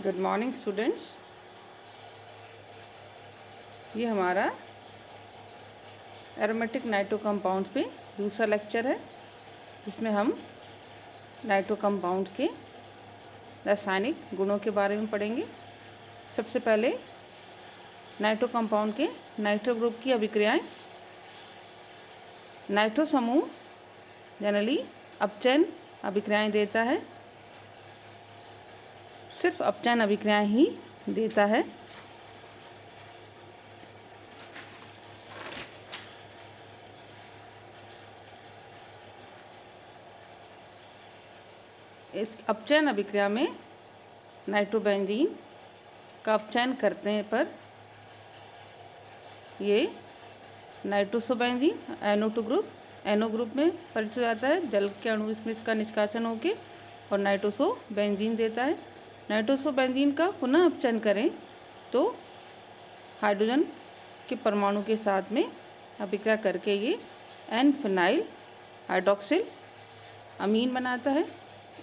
Good morning students. ये हमारा aromatic nitro compounds पे दूसरा लेक्चर है, जिसमें हम नाइट्रो कंपाउंड के रासायनिक गुणों के बारे में पढ़ेंगे। सबसे पहले नाइट्रो कंपाउंड के नाइट्रो ग्रुप की अभिक्रियाएं। नाइट्रो समूह जनरली अपचयन अभिक्रियाएं देता है, सिर्फ अपचयन अभिक्रियाएं ही देता है। इस अपचयन अभिक्रिया में नाइट्रोबेंजीन का अपचयन करने पर ये नाइट्रोसोबेंजीन NO2 ग्रुप NO ग्रुप में परिवर्तित हो जाता है। जल के अणु इसमें इसका निष्कासन होकर और नाइट्रोसोबेंजीन देता है। नाइट्रोसोबेंजीन का पुनः अपचयन करें तो हाइड्रोजन के परमाणु के साथ में अभिक्रिया करके ये N-फिनाइल हाइड्रॉक्सिल अमीन बनाता है।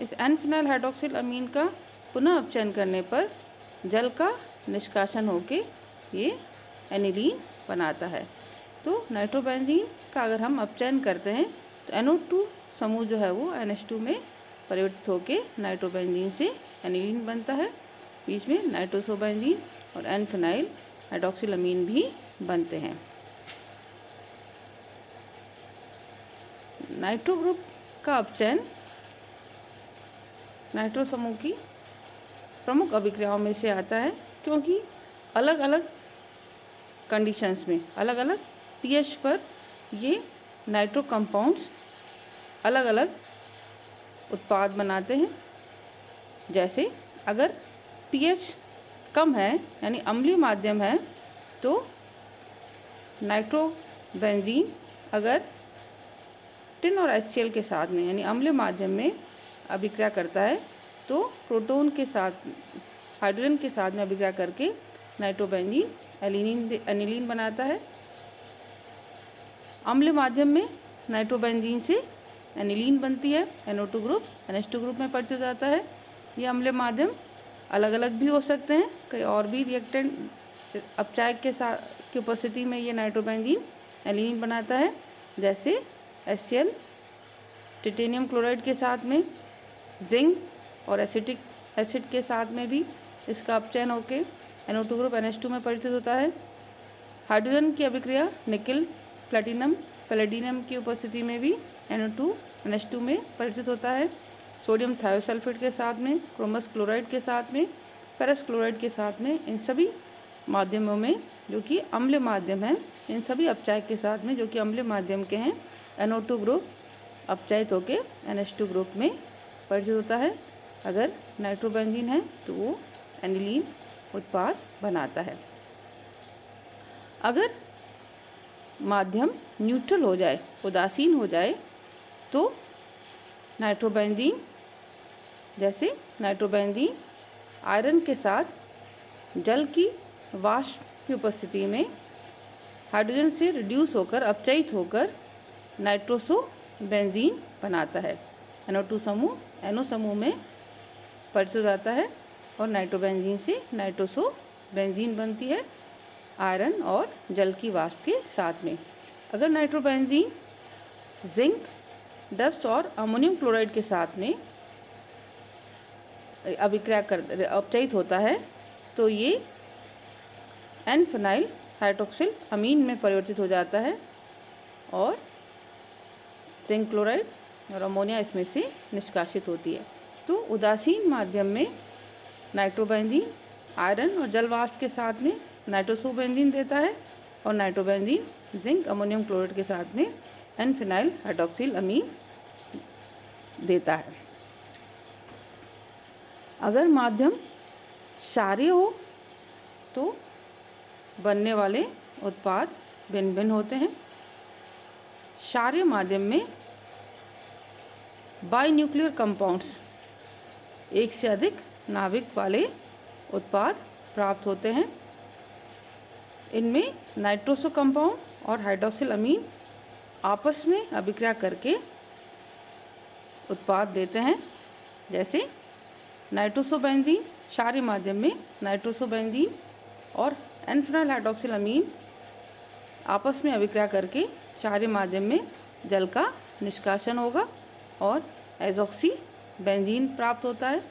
इस N-फिनाइल हाइड्रॉक्सिल अमीन का पुनः अपचयन करने पर जल का निष्कासन होकर ये एनिलीन बनाता है। तो नाइट्रोबेंजीन का अगर हम अपचयन करते हैं तो NO2 समूह जो है वो NH2 में परिवर्तित होकर नाइट्रोबेंजीन से एनिलीन बनता है। बीच में नाइट्रोसोबेंजीन और N-फिनाइल हाइड्रॉक्सिल अमीन भी बनते हैं। नाइट्रो ग्रुप का अपचयन नाइट्रो समूह की प्रमुख अभिक्रियाओं में से आता है, क्योंकि अलग अलग कंडीशंस में अलग अलग pH पर ये नाइट्रो कंपाउंड्स अलग अलग उत्पाद बनाते हैं। जैसे अगर pH कम है यानी अम्लीय माध्यम है तो नाइट्रोबेंजीन अगर टिन और HCl के साथ में यानी अम्लीय माध्यम में अभिक्रिया करता है तो प्रोटॉन के साथ हाइड्रोजन के साथ में अभिक्रिया करके नाइट्रोबेंजीन एनिलीन बनाता है। अम्लीय माध्यम में नाइट्रोबेंजीन से एनिलीन बनती है। NO2 ग्रुप NH2 ग्रुप में परिवर्तित हो जाता है। ये अम्लीय माध्यम अलग अलग भी हो सकते हैं, कई और भी रिएक्टेंट अपचायक के साथ की उपस्थिति में ये नाइट्रोबेंजीन एनिलीन बनाता है। जैसे HCl टिटेनियम क्लोराइड के साथ में, जिंक और एसिटिक एसिड के साथ में भी इसका अपचयन होकर NO2 ग्रुप NH2 में परिवर्तित होता है। हाइड्रोजन की अभिक्रिया निकिल प्लैटिनम पैलेडियम की उपस्थिति में भी NO2 NH2 में परिवर्तित होता है। सोडियम थायोसल्फेट के साथ में, क्रोमस क्लोराइड के साथ में, फेरस क्लोराइड के साथ में, इन सभी माध्यमों में जो कि अम्लीय माध्यम है, इन सभी अपचायक के साथ में जो कि अम्लीय माध्यम के हैं, NO2 ग्रुप अपचयित होकर NH2 ग्रुप में परिवर्तित होता है। अगर नाइट्रोबेंजीन है तो वो एनिलीन उत्पाद बनाता है। अगर माध्यम न्यूट्रल हो जाए, उदासीन हो जाए, तो नाइट्रोबेंजीन जैसे नाइट्रोबेंजीन आयरन के साथ जल की वाष्प की उपस्थिति में हाइड्रोजन से रिड्यूस होकर अपचयित होकर नाइट्रोसोबेंजीन बनाता है। NO2 समूह NO समूह में परिवर्तित हो जाता है और नाइट्रोबेंजीन से नाइट्रोसोबेंजीन बनती है आयरन और जल की वाष्प के साथ में। अगर नाइट्रोबेंजीन जिंक डस्ट और अमोनियम क्लोराइड के साथ में अभिक्रिया कर अपचयित होता है तो ये N-फिनाइल हाइड्रॉक्सिल अमीन में परिवर्तित हो जाता है और जिंक क्लोराइड और अमोनिया इसमें से निष्कासित होती है। तो उदासीन माध्यम में नाइट्रोबेंजीन आयरन और जल वाष्प के साथ में नाइट्रोसोबेंजीन देता है और नाइट्रोबेंजीन जिंक अमोनियम क्लोराइड के साथ में N-फिनाइल हाइड्रॉक्सिल अमीन देता है। अगर माध्यम क्षारीय हो तो बनने वाले उत्पाद भिन्न भिन्न होते हैं। क्षारीय माध्यम में बाइन्यूक्लियर कंपाउंड्स, एक से अधिक नाभिक वाले उत्पाद प्राप्त होते हैं। इनमें नाइट्रोसो कंपाउंड और हाइड्रॉक्सिल अमीन आपस में अभिक्रिया करके उत्पाद देते हैं। जैसे नाइट्रोसोबेंजीन क्षारीय माध्यम में नाइट्रोसोबेंजीन और एनफिनाइल हाइड्रॉक्सिलामीन आपस में अभिक्रिया करके क्षारीय माध्यम में जल का निष्कासन होगा और एजॉक्सी बेंजीन प्राप्त होता है।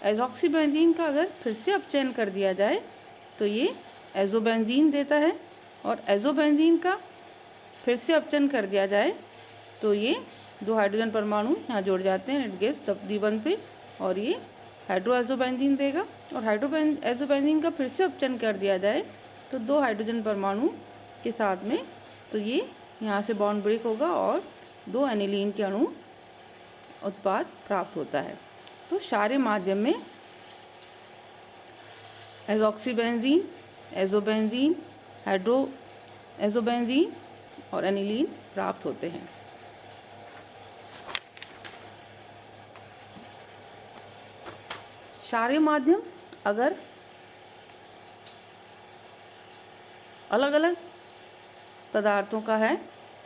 एजॉक्सी बेंजीन का अगर फिर से अपचयन कर दिया जाए तो ये एजोबेंजीन देता है, और एजोबेंजीन का फिर से अपचयन कर दिया जाए तो ये 2 हाइड्रोजन परमाणु यहाँ जुड़ जाते हैं नेट गैस द्विबंध पे, और ये हाइड्रोएजोबेंजीन देगा। और एजोबेंजीन का फिर से अपचयन कर दिया जाए तो 2 हाइड्रोजन परमाणु के साथ में, तो ये यहाँ से बॉन्ड ब्रेक होगा और 2 एनिलीन के अणु उत्पाद प्राप्त होता है। तो क्षारीय माध्यम में एजॉक्सीबेंजीन, एजोबेंजीन, एजोबेंजीन और एनिलीन प्राप्त होते हैं। क्षारीय माध्यम अगर अलग अलग पदार्थों का है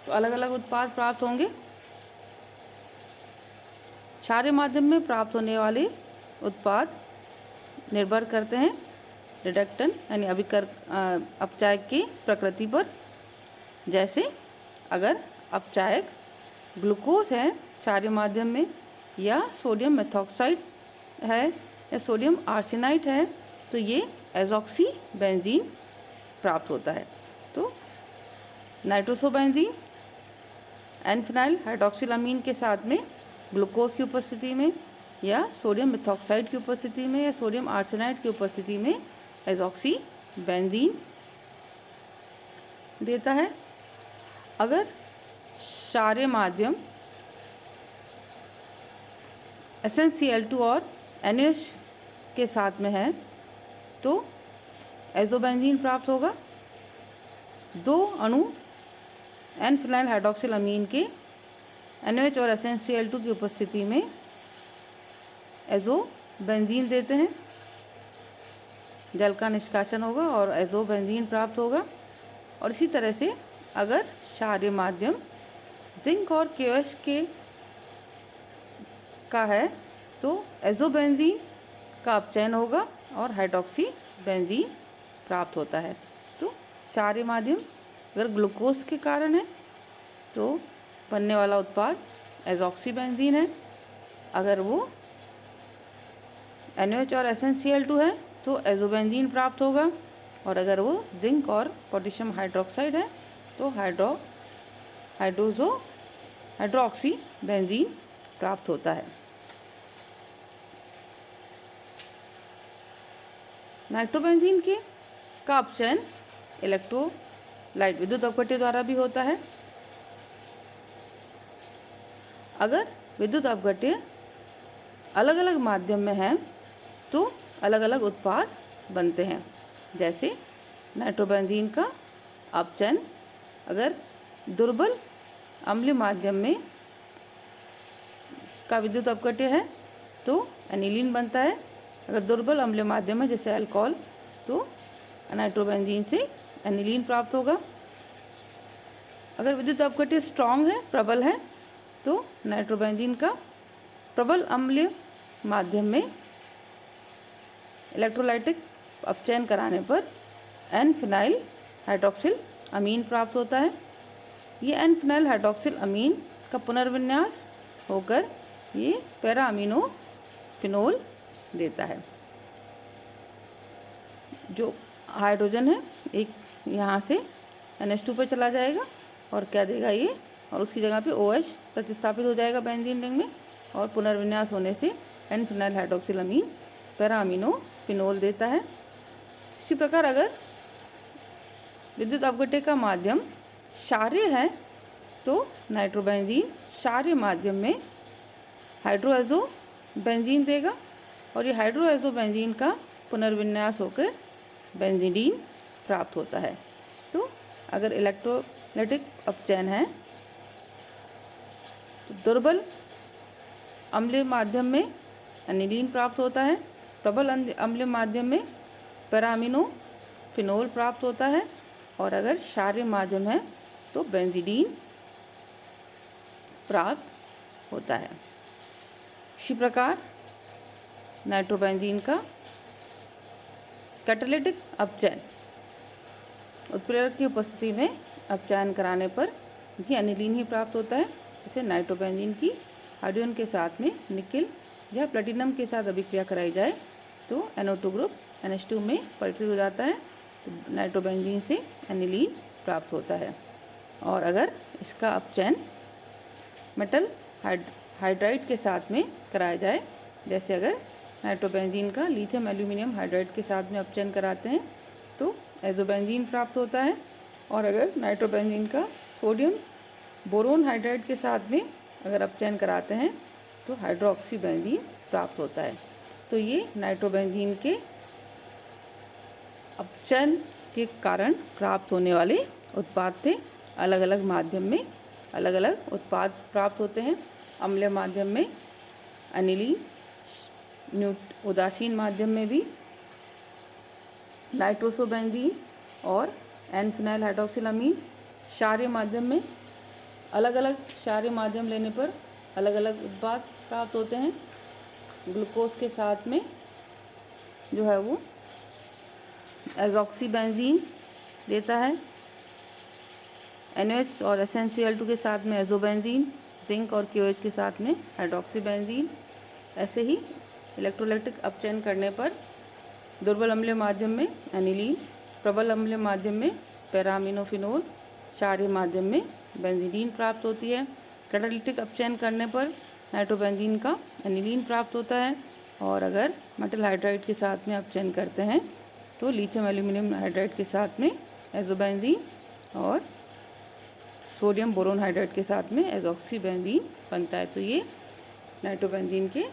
तो अलग अलग उत्पाद प्राप्त होंगे। क्षारीय माध्यम में प्राप्त होने वाले उत्पाद निर्भर करते हैं रिडक्टेंट यानी अपचायक की प्रकृति पर। जैसे अगर अपचायक ग्लूकोज है क्षारीय माध्यम में, या सोडियम मेथॉक्साइड है, या सोडियम आर्सेनाइड है, तो ये एजॉक्सी बेंजीन प्राप्त होता है। तो नाइट्रोसोबेंजीन एनफिनाइल हाइड्रॉक्सिलामीन के साथ में ग्लूकोज की उपस्थिति में, या सोडियम मेथॉक्साइड की उपस्थिति में, या सोडियम आर्सेनाइड की उपस्थिति में एजॉक्सी बेंजीन देता है। अगर क्षारीय माध्यम SnCl2 और NaOH के साथ में है तो एजोबेंजीन प्राप्त होगा। 2 अणु एनफिनाइल हाइड्रॉक्सिलामीन के NaOH और SnCl2 की उपस्थिति में एजोबेंजीन देते हैं, जल का निष्कासन होगा और एजोबेंजीन प्राप्त होगा। और इसी तरह से अगर क्षारीय माध्यम जिंक और KOH का है तो एजोबेंजीन का अपचयन होगा और हाइड्रॉक्सी बेंजीन प्राप्त होता है। तो क्षारीय माध्यम अगर ग्लूकोज के कारण है तो बनने वाला उत्पाद एजॉक्सी बेंजीन है। अगर वो NaOH और SnCl2 है तो एजोबेंजीन प्राप्त होगा, और अगर वो जिंक और पोटेशियम हाइड्रोक्साइड है तो हाइड्रोक्सी बेंजीन प्राप्त होता है। नाइट्रोबेंजीन के का अपचयन इलेक्ट्रोलाइट विद्युत अपघट्य द्वारा भी होता है। अगर विद्युत अपघट्य अलग अलग माध्यम में है तो अलग अलग उत्पाद बनते हैं। जैसे नाइट्रोबेंजीन का अपचयन अगर दुर्बल अम्लीय माध्यम में का विद्युत अपघट्य है तो एनिलीन बनता है। अगर दुर्बल अम्लीय माध्यम है जैसे अल्कोहल तो नाइट्रोबेंजीन से एनिलीन प्राप्त होगा। अगर विद्युत अपघट्य स्ट्रॉन्ग है, प्रबल है, तो नाइट्रोबेंजीन का प्रबल अम्लीय माध्यम में इलेक्ट्रोलाइटिक अपचयन कराने पर एन-फिनाइल हाइड्रॉक्सिल अमीन प्राप्त होता है। ये एन-फिनाइल हाइड्रॉक्सिल अमीन का पुनर्विन्यास होकर ये पैरा अमीनो फिनोल देता है। जो हाइड्रोजन है एक यहाँ से NH2 पे चला जाएगा और क्या देगा ये, और उसकी जगह पे OH प्रतिस्थापित हो जाएगा बेंजीन रिंग में, और पुनर्विन्यास होने से एन-फिनाइल हाइड्रॉक्सिल अमीन पैरा अमीनो फिनोल देता है। इसी प्रकार अगर विद्युत अपघट्य का माध्यम क्षारीय है तो नाइट्रोबेंजीन क्षारीय माध्यम में हाइड्रोएजो बेंजीन देगा, और ये हाइड्रोएजो बेंजीन का पुनर्विन्यास होकर बेंजीडीन प्राप्त होता है। तो अगर इलेक्ट्रोलाइटिक अपचयन है तो दुर्बल अम्लीय माध्यम में एनिलीन प्राप्त होता है, प्रबल अम्लीय माध्यम में पैराअमीनो फिनोल प्राप्त होता है, और अगर क्षारीय माध्यम है तो बेंजीडीन प्राप्त होता है। इसी प्रकार नाइट्रोबेंजीन का कैटालिटिक अपचयन, उत्प्रेरक की उपस्थिति में अपचयन कराने पर भी एनिलीन ही प्राप्त होता है। जैसे नाइट्रोबेंजीन की हाइड्रोजन के साथ में निकेल या प्लेटिनम के साथ अभिक्रिया कराई जाए तो NO2 ग्रुप NH2 में परिवर्तित हो जाता है, तो नाइट्रोबेंजीन से एनिलीन प्राप्त होता है। और अगर इसका अपचयन मेटल हाइड्राइड के साथ में कराया जाए, जैसे अगर नाइट्रोबेंजीन का लिथियम एल्यूमिनियम हाइड्राइड के साथ में अपचयन कराते हैं तो एजोबेंजीन प्राप्त होता है। और अगर नाइट्रोबेंजीन का सोडियम बोरोन हाइड्राइड के साथ में अगर अपचयन कराते हैं तो हाइड्रोक्सी बेंजीन प्राप्त होता है। तो ये नाइट्रोबेंजीन के अपचयन के कारण प्राप्त होने वाले उत्पाद थे। अलग अलग माध्यम में अलग अलग उत्पाद प्राप्त होते हैं। अम्लीय माध्यम में एनिलीन, उदासीन माध्यम में भी नाइट्रोसोबेंजीन और एन-फिनाइल हाइड्रोक्सिलामीन, क्षारीय माध्यम में अलग अलग क्षारीय माध्यम लेने पर अलग अलग उत्पाद प्राप्त होते हैं। ग्लूकोज के साथ में जो है वो एजॉक्सीबेंजीन देता है। NH और SnCl2 के साथ में एजोबेंजीन, जिंक और KOH के साथ में हाइड्रोक्सीबेंजीन। ऐसे ही इलेक्ट्रोलाइटिक अपचयन करने पर दुर्बल अम्लीय माध्यम में एनिलीन, प्रबल अम्लीय माध्यम में पैरामिनोफिनोल, क्षारीय माध्यम में बेंजीडीन प्राप्त होती है। कैटालिटिक अपचयन करने पर नाइट्रोबेंजीन का एनिलीन प्राप्त होता है। और अगर मेटल हाइड्राइड के साथ में अपचयन करते हैं तो लिथियम एल्यूमिनियम हाइड्राइड के साथ में एजोबेंजीन और सोडियम बोरोन हाइड्राइड के साथ में एजॉक्सीबेंजीन बनता है। तो ये नाइट्रोबेंजीन के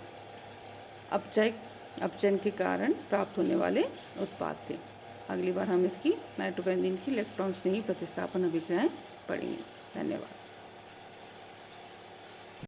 अपचयन के कारण प्राप्त होने वाले उत्पाद थे। अगली बार हम इसकी नाइट्रोबेंजीन की इलेक्ट्रॉन स्नेही प्रतिस्थापन अभिक्रियाएं पढ़ेंगे। धन्यवाद।